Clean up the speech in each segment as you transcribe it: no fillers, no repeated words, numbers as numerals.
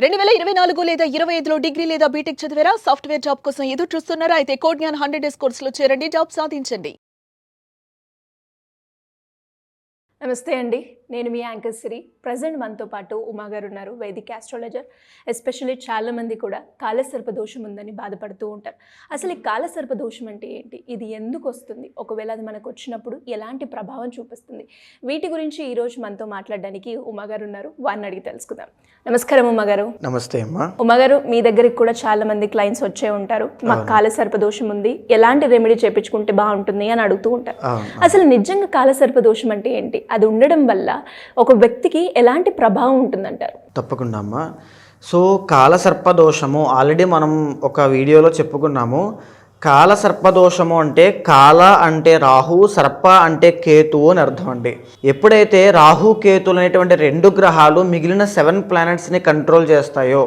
2024 లేదా 25లో డిగ్రీ లేదా బీటెక్ చదివారా? సాఫ్ట్‌వేర్ జాబ్ కోసం ఎదురు చూస్తున్నారా? అయితే కోడ్ జ్ఞాన్ 100 డేస్ కోర్సులో చేరండి, జాబ్ సాధించండి. నమస్తే అండి, నేను మీ యాంకర్ సిరి. ప్రజెంట్ మనతో పాటు ఉమా గారు ఉన్నారు, వైదిక్ ఆస్ట్రాలజర్. ఎస్పెషల్లీ చాలామంది కూడా కాలసర్ప దోషం ఉందని బాధపడుతూ ఉంటారు. అసలు ఈ కాలసర్ప దోషం అంటే ఏంటి, ఇది ఎందుకు వస్తుంది, ఒకవేళ అది మనకు వచ్చినప్పుడు ఎలాంటి ప్రభావం చూపిస్తుంది, వీటి గురించి ఈరోజు మనతో మాట్లాడడానికి ఉమా గారు ఉన్నారు. వారిని అడిగి తెలుసుకుందాం. నమస్కారం ఉమా గారు. నమస్తే అమ్మా. ఉమా గారు, మీ దగ్గరికి కూడా చాలా మంది క్లయింట్స్ వచ్చే ఉంటారు, మాకు కాలసర్ప దోషం ఉంది, ఎలాంటి రెమెడీ చేపించుకుంటే బాగుంటుంది అని అడుగుతూ ఉంటారు. అసలు నిజంగా కాలసర్ప దోషం అంటే ఏంటి, అది ఉండడం వల్ల ఒక వ్యక్తికి ఎలాంటి ప్రభావం ఉంటుందంటారు? తప్పకుండా అమ్మా. సో కాలసర్పదోషము ఆల్రెడీ మనం ఒక వీడియోలో చెప్పుకున్నాము. కాలసర్పదోషము అంటే కాల అంటే రాహు, సర్ప అంటే కేతువు అని అర్థం అండి. ఎప్పుడైతే రాహు కేతులు అనేటువంటి రెండు గ్రహాలు మిగిలిన 7 ప్లానెట్స్ని కంట్రోల్ చేస్తాయో,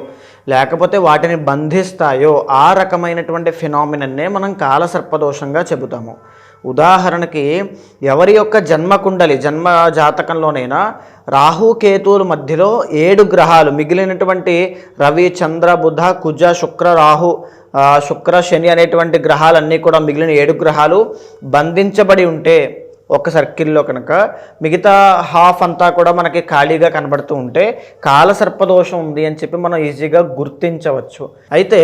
లేకపోతే వాటిని బంధిస్తాయో, ఆ రకమైనటువంటి ఫినామినన్నే మనం కాలసర్పదోషంగా చెబుతాము. ఉదాహరణకి ఎవరి యొక్క జన్మకుండలి జన్మ జాతకంలోనైనా రాహుకేతువుల మధ్యలో 7 గ్రహాలు, మిగిలినటువంటి రవి, చంద్ర, బుధ, కుజ, శుక్ర, రాహు, శుక్ర, శని అనేటువంటి గ్రహాలన్నీ కూడా మిగిలిన 7 గ్రహాలు బంధించబడి ఉంటే ఒక సర్కిల్లో కనుక మిగతా హాఫ్ అంతా కూడా మనకి ఖాళీగా కనబడుతూ ఉంటే కాలసర్పదోషం ఉంది అని చెప్పి మనం ఈజీగా గుర్తించవచ్చు. అయితే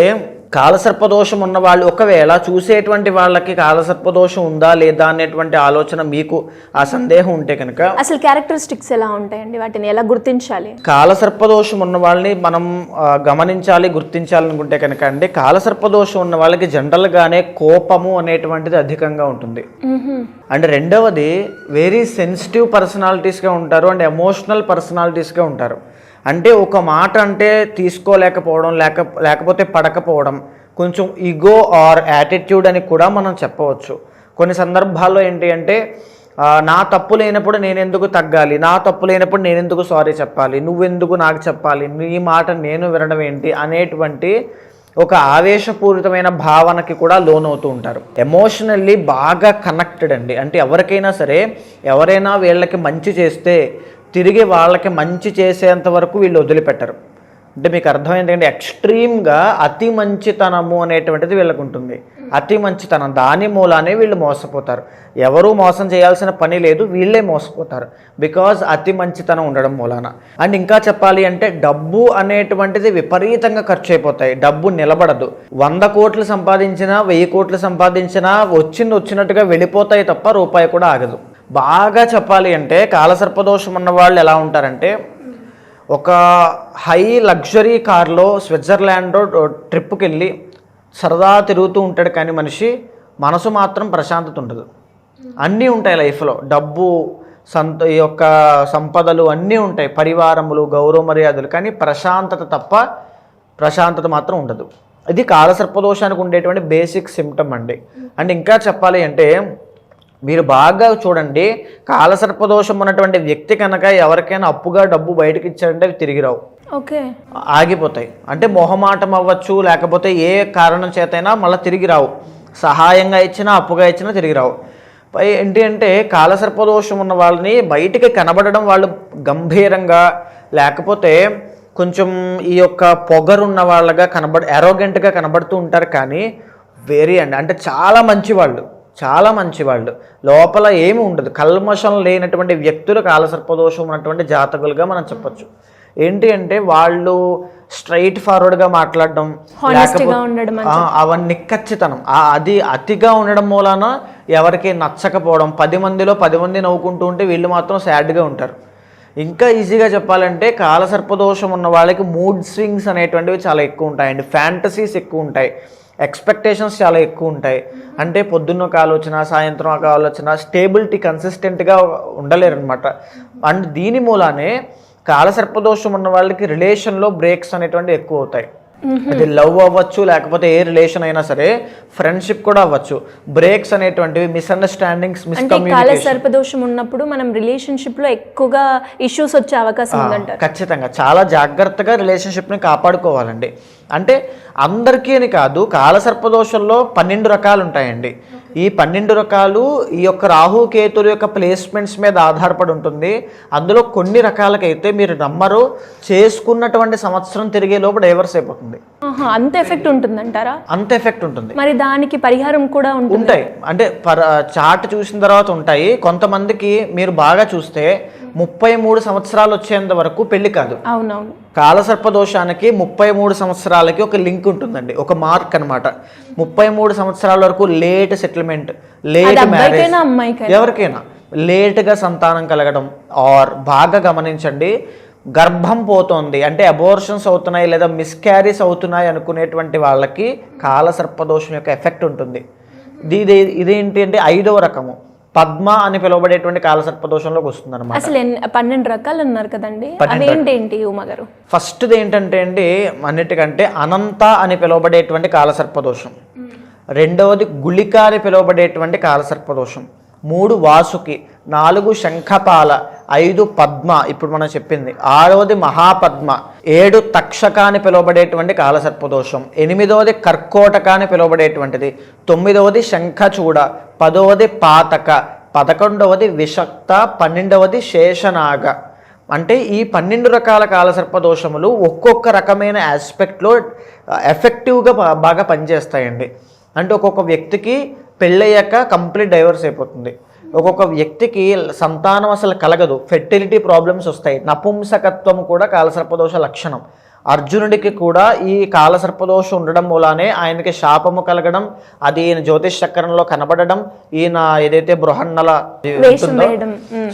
కాలసర్పదోషం ఉన్న వాళ్ళు ఒకవేళ చూసేటువంటి వాళ్ళకి కాలసర్పదోషం ఉందా లేదా అనేటువంటి ఆలోచన, మీకు ఆ సందేహం ఉంటే కనుక అసలు క్యారెక్టరిస్టిక్స్ ఎలా ఉంటాయండి, వాటిని ఎలా గుర్తించాలి? కాలసర్పదోషం ఉన్న వాళ్ళని మనం గమనించాలి, గుర్తించాలి అనుకుంటే కనుక అండి, కాలసర్పదోషం ఉన్న వాళ్ళకి జనరల్గానే కోపము అనేటువంటిది అధికంగా ఉంటుంది. అండ్ రెండవది వెరీ సెన్సిటివ్ పర్సనాలిటీస్గా ఉంటారు, అండ్ ఎమోషనల్ పర్సనాలిటీస్గా ఉంటారు. అంటే ఒక మాట అంటే తీసుకోలేకపోవడం, లేకపోతే పడకపోవడం, కొంచెం ఈగో ఆర్ యాటిట్యూడ్ అని కూడా మనం చెప్పవచ్చు. కొన్ని సందర్భాల్లో ఏంటి అంటే నా తప్పు లేనప్పుడు నేను ఎందుకు తగ్గాలి, నా తప్పు లేనప్పుడు నేను ఎందుకు సారీ చెప్పాలి, నువ్వెందుకు నాకు చెప్పాలి, నీ మాట నేను వినడం ఏంటి అనేటువంటి ఒక ఆవేశపూరితమైన భావనకి కూడా లోనవుతూ ఉంటారు. ఎమోషనల్లీ బాగా కనెక్టెడ్ అండి. అంటే ఎవరికైనా సరే, ఎవరైనా వీళ్ళకి మంచి చేస్తే తిరిగి వాళ్ళకి మంచి చేసేంత వరకు వీళ్ళు వదిలిపెట్టరు. అంటే మీకు అర్థమైంది ఏంటంటే ఎక్స్ట్రీమ్గా అతి మంచితనము అనేటువంటిది వీళ్ళకు ఉంటుంది. అతి మంచితనం, దాని మూలానే వీళ్ళు మోసపోతారు. ఎవరూ మోసం చేయాల్సిన పని లేదు, వీళ్ళే మోసపోతారు. బికాజ్ అతి మంచితనం ఉండడం మూలాన. అండ్ ఇంకా చెప్పాలి అంటే డబ్బు అనేటువంటిది విపరీతంగా ఖర్చు అయిపోతాయి. డబ్బు నిలబడదు. 100 కోట్లు సంపాదించినా, 1000 కోట్లు సంపాదించినా వచ్చినట్టుగా వెళ్ళిపోతాయి తప్ప రూపాయి కూడా ఆగదు. బాగా చెప్పాలి అంటే కాలసర్పదోషం ఉన్న వాళ్ళు ఎలా ఉంటారంటే, ఒక హై లగ్జరీ కార్లో స్విట్జర్లాండ్లో ట్రిప్కి వెళ్ళి సరదా తిరుగుతూ ఉంటాడు, కానీ మనిషి మనసు మాత్రం ప్రశాంతత ఉండదు. అన్నీ ఉంటాయి లైఫ్లో, డబ్బు, ఈ యొక్క సంపదలు అన్నీ ఉంటాయి, పరివారములు, గౌరవ మర్యాదలు, కానీ ప్రశాంతత మాత్రం ఉండదు. ఇది కాలసర్పదోషానికి ఉండేటువంటి బేసిక్ సిమ్టమ్ అండి. అండ్ ఇంకా చెప్పాలి అంటే మీరు బాగా చూడండి, కాలసర్పదోషం ఉన్నటువంటి వ్యక్తి కనుక ఎవరికైనా అప్పుగా డబ్బు బయటకు ఇచ్చారంటే అవి తిరిగి రావు, ఆగిపోతాయి. అంటే మొహమాటం అవ్వచ్చు, లేకపోతే ఏ కారణం చేతైనా మళ్ళీ తిరిగి రావు. సహాయంగా ఇచ్చినా, అప్పుగా ఇచ్చినా తిరిగి రావు. ఏంటి అంటే కాలసర్పదోషం ఉన్న వాళ్ళని బయటికి కనబడడం, వాళ్ళు గంభీరంగా, లేకపోతే కొంచెం ఈ యొక్క పొగరున్న వాళ్ళగా ఎరోగెంట్గా కనబడుతూ ఉంటారు. కానీ అంటే చాలా మంచివాళ్ళు, లోపల ఏమి ఉండదు, కల్మషం లేనటువంటి వ్యక్తులు కాలసర్పదోషం ఉన్నటువంటి జాతకులుగా మనం చెప్పచ్చు. ఏంటి అంటే వాళ్ళు స్ట్రైట్ ఫార్వర్డ్గా మాట్లాడడం, అవన్నీ ఖచ్చితనం, అది అతిగా ఉండడం మూలాన ఎవరికి నచ్చకపోవడం, 10 మందిలో 10 మంది నవ్వుకుంటూ ఉంటే వీళ్ళు మాత్రం సాడ్గా ఉంటారు. ఇంకా ఈజీగా చెప్పాలంటే కాలసర్పదోషం ఉన్న వాళ్ళకి మూడ్ స్వింగ్స్ అనేటువంటివి చాలా ఎక్కువ ఉంటాయి, అండ్ ఫ్యాంటసీస్ ఎక్కువ ఉంటాయి, ఎక్స్పెక్టేషన్స్ చాలా ఎక్కువ ఉంటాయి. అంటే పొద్దున్న ఒక ఆలోచన, సాయంత్రం ఒక ఆలోచన, స్టేబిలిటీ, కన్సిస్టెంట్గా ఉండలేరు అనమాట. అండ్ దీని మూలానే కాలసర్పదోషం ఉన్న వాళ్ళకి రిలేషన్లో బ్రేక్స్ అనేటువంటివి ఎక్కువ అవుతాయి. అది లవ్ అవ్వచ్చు, లేకపోతే ఏ రిలేషన్ అయినా సరే, ఫ్రెండ్షిప్ కూడా అవ్వచ్చు. బ్రేక్స్ అనేటువంటివి, మిస్అండర్స్టాండింగ్స్, మిస్కమ్యూనికేషన్. కాలసర్పదోషం ఉన్నప్పుడు మనం రిలేషన్షిప్ లో ఎక్కువగా ఇష్యూస్ వచ్చే అవకాశం ఉందంటారు. ఖచ్చితంగా చాలా జాగ్రత్తగా రిలేషన్షిప్ని కాపాడుకోవాలండి. అంటే అందరికీ అని కాదు, కాలసర్పదోషంలో 12 రకాలు ఉంటాయండి. ఈ 12 రకాలు ఈ యొక్క రాహు కేతుల యొక్క ప్లేస్మెంట్స్ మీద ఆధారపడి ఉంటుంది. అందులో కొన్ని రకాలకైతే మీరు నమ్మరు, చేసుకున్నటువంటి సంవత్సరం తిరిగే లోపు డైవర్స్ అయిపోతుంది. అంత ఎఫెక్ట్ ఉంటుందంటారా? అంత ఎఫెక్ట్ ఉంటుంది. మరి దానికి పరిహారం కూడా ఉంటాయి, అంటే చార్ట్ చూసిన తర్వాత ఉంటాయి. కొంతమందికి మీరు బాగా చూస్తే 33 సంవత్సరాలు వచ్చేంత వరకు పెళ్లి కాదు. అవునవును. కాలసర్ప దోషానికి 33 సంవత్సరాలకి ఒక లింక్ ఉంటుందండి, ఒక మార్క్ అనమాట. 33 సంవత్సరాల వరకు లేట్ సెటిల్మెంట్, లేట్ మ్యారేజ్, ఎవరికైనా లేట్గా సంతానం కలగడం. ఆర్ బాగా గమనించండి, గర్భం పోతోంది అంటే అబోర్షన్స్ అవుతున్నాయి లేదా మిస్క్యారీస్ అవుతున్నాయి అనుకునేటువంటి వాళ్ళకి కాలసర్పదోషం యొక్క ఎఫెక్ట్ ఉంటుంది. ఇదేంటి అంటే 5వ రకము పద్మ అని పిలువబడేటువంటి కాలసర్పదోషంలోకి వస్తుంది అనమాట. అసలు 12 రకాలు అన్నారు కదండి, అవేంటేంటి ఉమాగారు? ఫస్ట్ది ఏంటంటే అండి, అన్నిటికంటే అనంత అని పిలువబడేటువంటి కాలసర్పదోషం. రెండవది గుళిక అని పిలువబడేటువంటి కాలసర్పదోషం. 3 వాసుకి, 4 శంఖపాల, 5 పద్మ ఇప్పుడు మనం చెప్పింది, 6వది మహాపద్మ, 7 తక్షక అని పిలువబడేటువంటి కాలసర్పదోషం, 8వది కర్కోటక అని పిలువబడేటువంటిది, 9వది శంఖచూడ, 10వది పాతక, 11వది విషక్త, 12వది శేషనాగ. అంటే ఈ 12 రకాల కాలసర్పదోషములు ఒక్కొక్క రకమైన ఆస్పెక్ట్లో ఎఫెక్టివ్గా బాగా పనిచేస్తాయండి. అంటే ఒక్కొక్క వ్యక్తికి పెళ్ళయ్యాక కంప్లీట్ డైవర్స్ అయిపోతుంది, ఒక్కొక్క వ్యక్తికి సంతానం అసలు కలగదు, ఫెర్టిలిటీ ప్రాబ్లమ్స్ వస్తాయి, నపుంసకత్వం కూడా కాలసర్పదోష లక్షణం. అర్జునుడికి కూడా ఈ కాలసర్పదోషం ఉండడం మూలానే ఆయనకి శాపము కలగడం, అది ఈయన జ్యోతిష్ చక్రంలో కనబడడం, ఈయన ఏదైతే బృహన్నల ఉంటుందో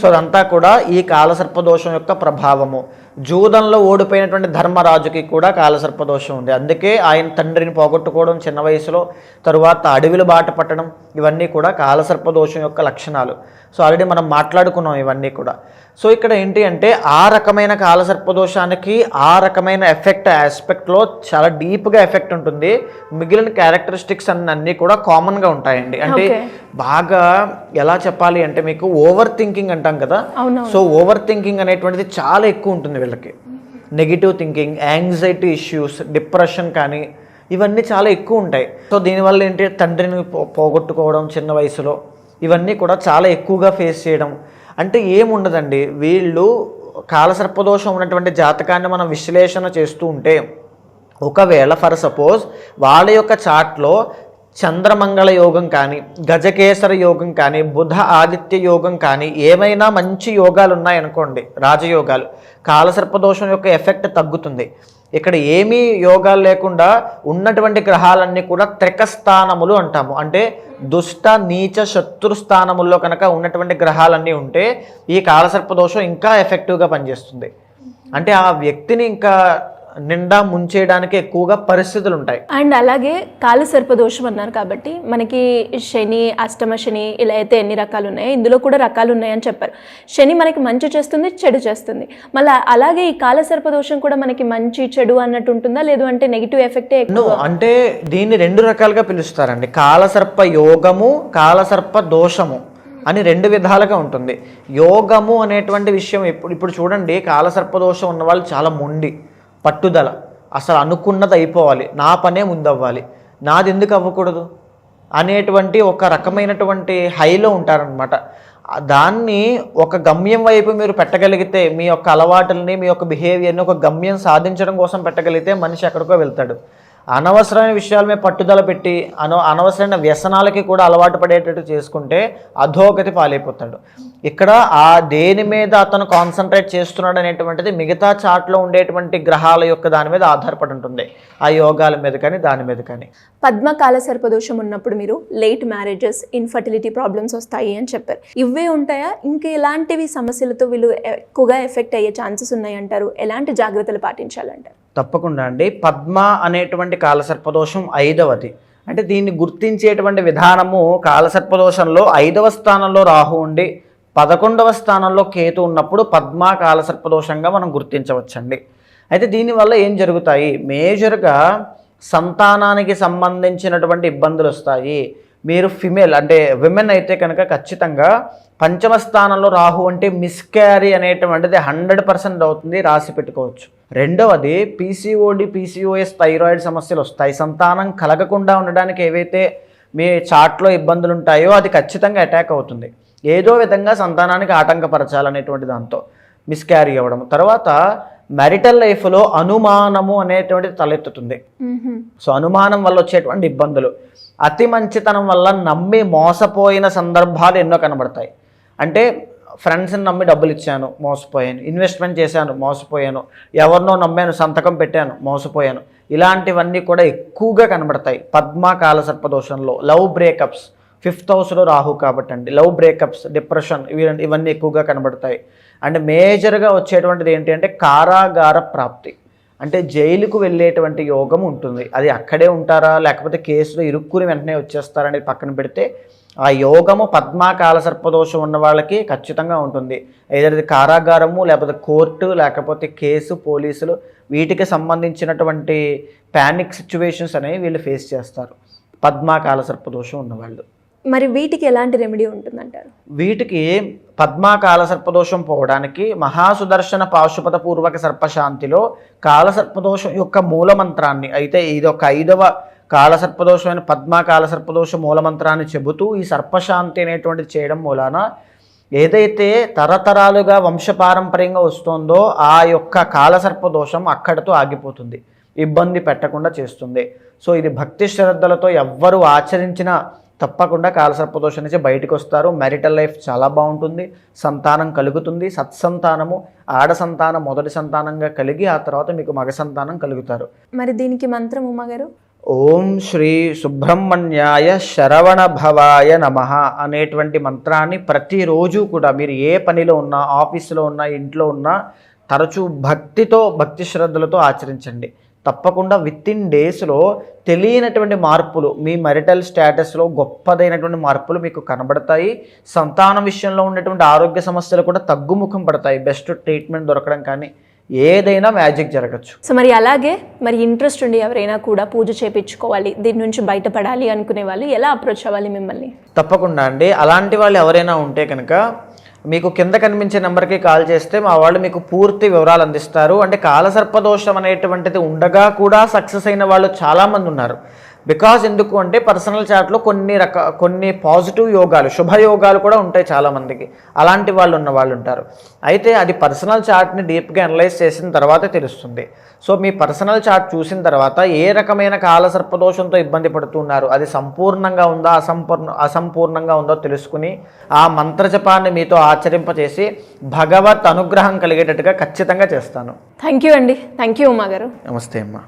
సో అదంతా కూడా ఈ కాలసర్పదోషం యొక్క ప్రభావము. జూదంలో ఓడిపోయినటువంటి ధర్మరాజుకి కూడా కాలసర్పదోషం ఉంది. అందుకే ఆయన తండ్రిని పోగొట్టుకోవడం చిన్న వయసులో, తరువాత అడవిలు బాట పట్టడం, ఇవన్నీ కూడా కాలసర్పదోషం యొక్క లక్షణాలు. సో ఆల్రెడీ మనం మాట్లాడుకున్నాం ఇవన్నీ కూడా. సో ఇక్కడ ఏంటి అంటే ఆ రకమైన కాలసర్పదోషానికి ఆ రకమైన ఎఫెక్ట్ ఆస్పెక్ట్లో చాలా డీప్గా ఎఫెక్ట్ ఉంటుంది. మిగిలిన క్యారెక్టరిస్టిక్స్ అన్నీ కూడా కామన్గా ఉంటాయండి. అంటే బాగా ఎలా చెప్పాలి అంటే మీకు ఓవర్ థింకింగ్ అంటాం కదా, సో ఓవర్ థింకింగ్ అనేటువంటిది చాలా ఎక్కువ ఉంటుంది వీళ్ళకి. Negative thinking, anxiety issues, depression కానీ ఇవన్నీ చాలా ఎక్కువ ఉంటాయి. సో దీనివల్ల ఏంటి తండ్రిని పోగొట్టుకోవడం చిన్న వయసులో, ఇవన్నీ కూడా చాలా ఎక్కువగా ఫేస్ చేయడం. అంటే ఏముండదండి, వీళ్ళు కాలసర్పదోషం ఉన్నటువంటి జాతకాన్ని మనం విశ్లేషణ చేస్తూ ఉంటే ఒకవేళ ఫర్ సపోజ్ వాళ్ళ యొక్క చార్ట్లో చంద్రమంగళ యోగం కానీ, గజకేసర యోగం కానీ, బుధ ఆదిత్య యోగం కానీ ఏమైనా మంచి యోగాలు ఉన్నాయనుకోండి, రాజయోగాలు, కాలసర్పదోషం యొక్క ఎఫెక్ట్ తగ్గుతుంది. ఇక్కడ ఏమీ యోగాలు లేకుండా ఉన్నటువంటి గ్రహాలన్నీ కూడా త్రికస్థానములు అంటాము. అంటే దుష్ట నీచ శత్రు స్థానముల్లో కనుక ఉన్నటువంటి గ్రహాలన్నీ ఉంటే ఈ కాలసర్పదోషం ఇంకా ఎఫెక్టివ్గా పనిచేస్తుంది. అంటే ఆ వ్యక్తిని ఇంకా నిండా ముంచేయడానికి ఎక్కువగా పరిస్థితులు ఉంటాయి. అండ్ అలాగే కాలసర్పదోషం అన్నారు కాబట్టి మనకి శని, అష్టమ శని ఇలా అయితే ఎన్ని రకాలు ఉన్నాయో ఇందులో కూడా రకాలు ఉన్నాయని చెప్పారు. శని మనకి మంచి చేస్తుంది, చెడు చేస్తుంది. మళ్ళీ అలాగే ఈ కాలసర్పదోషం కూడా మనకి మంచి చెడు అన్నట్టు ఉంటుందా, లేదు అంటే నెగిటివ్ ఎఫెక్టే ఎక్కువ? అంటే దీన్ని 2 రకాలుగా పిలుస్తారండి, కాలసర్ప యోగము, కాలసర్ప దోషము అని 2 విధాలుగా ఉంటుంది. యోగము అనేటువంటి విషయం ఇప్పుడు చూడండి, కాలసర్పదోషం ఉన్న వాళ్ళు చాలా మొండి, పట్టుదల, అసలు అనుకున్నది అయిపోవాలి, నా పనే ముందవ్వాలి, నాది ఎందుకు అవ్వకూడదు అనేటువంటి ఒక రకమైనటువంటి హైలో ఉంటారనమాట. దాన్ని ఒక గమ్యం వైపు మీరు పెట్టగలిగితే, మీ యొక్క అలవాటుల్ని, మీ యొక్క బిహేవియర్ని ఒక గమ్యం సాధించడం కోసం పెట్టగలిగితే మనిషి ఎక్కడికో వెళ్తాడు. అనవసరమైన విషయాల మీద పట్టుదల పెట్టి అనవసరమైన వ్యసనాలకి కూడా అలవాటు పడేటట్టు చేసుకుంటే అధోగతి పాలైపోతాడు. ఇక్కడ ఆ దేని మీద అతను కాన్సన్ట్రేట్ చేస్తున్నాడు అనేటువంటిది మిగతా చార్ట్లో ఉండేటువంటి గ్రహాల యొక్క దాని మీద ఆధారపడి ఉంటుంది, ఆ యోగాల మీద కానీ దాని మీద కానీ. పద్మ కాలసర్పదోషం ఉన్నప్పుడు మీరు లేట్ మ్యారేజెస్, ఇన్ఫర్టిలిటీ ప్రాబ్లమ్స్ వస్తాయి అని చెప్పారు. ఇవే ఉంటాయా, ఇంకా ఎలాంటివి సమస్యలతో వీళ్ళు ఎక్కువగా ఎఫెక్ట్ అయ్యే ఛాన్సెస్ ఉన్నాయంటారు? ఎలాంటి జాగ్రత్తలు పాటించాలంటారు? తప్పకుండా అండి. పద్మ అనేటువంటి కాలసర్పదోషం 5వది. అంటే దీన్ని గుర్తించేటువంటి విధానము, కాలసర్పదోషంలో 5వ స్థానంలో రాహు ఉండి 11వ స్థానంలో కేతు ఉన్నప్పుడు పద్మ కాలసర్పదోషంగా మనం గుర్తించవచ్చండి. అయితే దీనివల్ల ఏం జరుగుతాయి, మేజర్గా సంతానానికి సంబంధించినటువంటి ఇబ్బందులు వస్తాయి. మీరు ఫిమేల్ అంటే విమెన్ అయితే కనుక ఖచ్చితంగా 5వ స్థానంలో రాహు అంటే మిస్క్యారీ అనేటువంటిది 100% అవుతుంది, రాసి పెట్టుకోవచ్చు. రెండవది పీసీఓడి, పీసీఓఎస్, థైరాయిడ్ సమస్యలు వస్తాయి. సంతానం కలగకుండా ఉండడానికి ఏవైతే మీ చార్ట్లో ఇబ్బందులు ఉంటాయో అది ఖచ్చితంగా అటాక్ అవుతుంది. ఏదో విధంగా సంతానానికి ఆటంకపరచాలనేటువంటి దాంతో మిస్క్యారీ అవ్వడం. తర్వాత మ్యారిటల్ లైఫ్లో అనుమానము అనేటువంటిది తలెత్తుతుంది. సో అనుమానం వల్ల వచ్చేటువంటి ఇబ్బందులు, అతి మంచితనం వల్ల నమ్మి మోసపోయిన సందర్భాలు ఎన్నో కనబడతాయి. అంటే ఫ్రెండ్స్ని నమ్మి డబ్బులు ఇచ్చాను, మోసపోయాను. ఇన్వెస్ట్మెంట్ చేశాను, మోసపోయాను. ఎవరినో నమ్మాను, సంతకం పెట్టాను, మోసపోయాను. ఇలాంటివన్నీ కూడా ఎక్కువగా కనబడతాయి పద్మ కాలసర్పదోషంలో. లవ్ బ్రేకప్స్, 5th హౌస్లో రాహు కాబట్టి అండి, లవ్ బ్రేకప్స్, డిప్రెషన్ ఇవన్నీ ఎక్కువగా కనబడతాయి. అండ్ మేజర్గా వచ్చేటువంటిది ఏంటి అంటే కారాగార ప్రాప్తి, అంటే జైలుకు వెళ్ళేటువంటి యోగం ఉంటుంది. అది అక్కడే ఉంటారా లేకపోతే కేసులో ఇరుక్కుని వెంటనే వచ్చేస్తారా అనేది పక్కన పెడితే ఆ యోగము పద్మా కాలసర్పదోషం ఉన్న వాళ్ళకి ఖచ్చితంగా ఉంటుంది. ఏదైతే కారాగారము లేకపోతే కోర్టు లేకపోతే కేసు, పోలీసులు వీటికి సంబంధించినటువంటి ప్యానిక్ సిచ్యువేషన్స్ అనేవి వీళ్ళు ఫేస్ చేస్తారు పద్మా కాలసర్పదోషం ఉన్నవాళ్ళు. మరి వీటికి ఎలాంటి రెమెడీ ఉంటుందంటారు? వీటికి పద్మా కాలసర్పదోషం పోవడానికి మహాసుదర్శన పాశుపత పూర్వక సర్పశాంతిలో కాలసర్పదోషం యొక్క మూలమంత్రాన్ని, అయితే ఇది ఒక 5వ కాలసర్పదోషమైన పద్మా కాలసర్పదోష మూలమంత్రాన్ని చెబుతూ ఈ సర్పశాంతి అనేటువంటిది చేయడం మూలాన ఏదైతే తరతరాలుగా వంశపారంపర్యంగా వస్తుందో ఆ యొక్క కాలసర్పదోషం అక్కడితో ఆగిపోతుంది, ఇబ్బంది పెట్టకుండా చేస్తుంది. సో ఇది భక్తి శ్రద్ధలతో ఎవ్వరు ఆచరించినా తప్పకుండా కాలసర్పదోషం నుంచి బయటకు వస్తారు. మ్యారిటల్ లైఫ్ చాలా బాగుంటుంది, సంతానం కలుగుతుంది. సత్సంతానము, ఆడ సంతానం మొదటి సంతానంగా కలిగి ఆ తర్వాత మీకు మగ సంతానం కలుగుతారు. మరి దీనికి మంత్రం ఉమాగారు? ఓం శ్రీ సుబ్రహ్మణ్యాయ శరవణ భవాయ నమః అనేటువంటి మంత్రాన్ని ప్రతిరోజు కూడా మీరు ఏ పనిలో ఉన్నా, ఆఫీసులో ఉన్నా, ఇంట్లో ఉన్నా తరచూ భక్తితో, భక్తి శ్రద్ధలతో ఆచరించండి. తప్పకుండా వితిన్ డేస్లో తెలియనటువంటి మార్పులు, మీ మ్యారిటల్ స్టేటస్లో గొప్పదైనటువంటి మార్పులు మీకు కనబడతాయి. సంతానం విషయంలో ఉన్నటువంటి ఆరోగ్య సమస్యలు కూడా తగ్గుముఖం పడతాయి. బెస్ట్ ట్రీట్మెంట్ దొరకడం కానీ ఏదైనా మ్యాజిక్ జరగచ్చు. సో మరి అలాగే మరి ఇంట్రెస్ట్ ఉండి ఎవరైనా కూడా పూజ చేయించుకోవాలి, దీని నుంచి బయటపడాలి అనుకునే వాళ్ళు ఎలా అప్రోచ్ అవ్వాలి మిమ్మల్ని? తప్పకుండా అండి, అలాంటి వాళ్ళు ఎవరైనా ఉంటే కనుక మీకు కింద కనిపించే నెంబర్కి కాల్ చేస్తే మా వాళ్ళు మీకు పూర్తి వివరాలు అందిస్తారు. అంటే కాలసర్పదోషం అనేటువంటిది ఉండగా కూడా సక్సెస్ అయిన వాళ్ళు చాలామంది ఉన్నారు. బికాజ్ ఎందుకు అంటే పర్సనల్ చాట్లో కొన్ని పాజిటివ్ యోగాలు, శుభయోగాలు కూడా ఉంటాయి చాలామందికి. అలాంటి వాళ్ళు ఉన్న వాళ్ళు ఉంటారు. అయితే అది పర్సనల్ చార్ట్ని డీప్గా అనలైజ్ చేసిన తర్వాత తెలుస్తుంది. సో మీ పర్సనల్ చార్ట్ చూసిన తర్వాత ఏ రకమైన కాలసర్పదోషంతో ఇబ్బంది పడుతున్నారు, అది సంపూర్ణంగా ఉందా అసంపూర్ణంగా ఉందో తెలుసుకుని ఆ మంత్రజపాన్ని మీతో ఆచరింపచేసి భగవత్ అనుగ్రహం కలిగేటట్టుగా ఖచ్చితంగా చేస్తాను. థ్యాంక్ యూ అండి. థ్యాంక్ యూ ఉమా గారు. నమస్తే అమ్మా.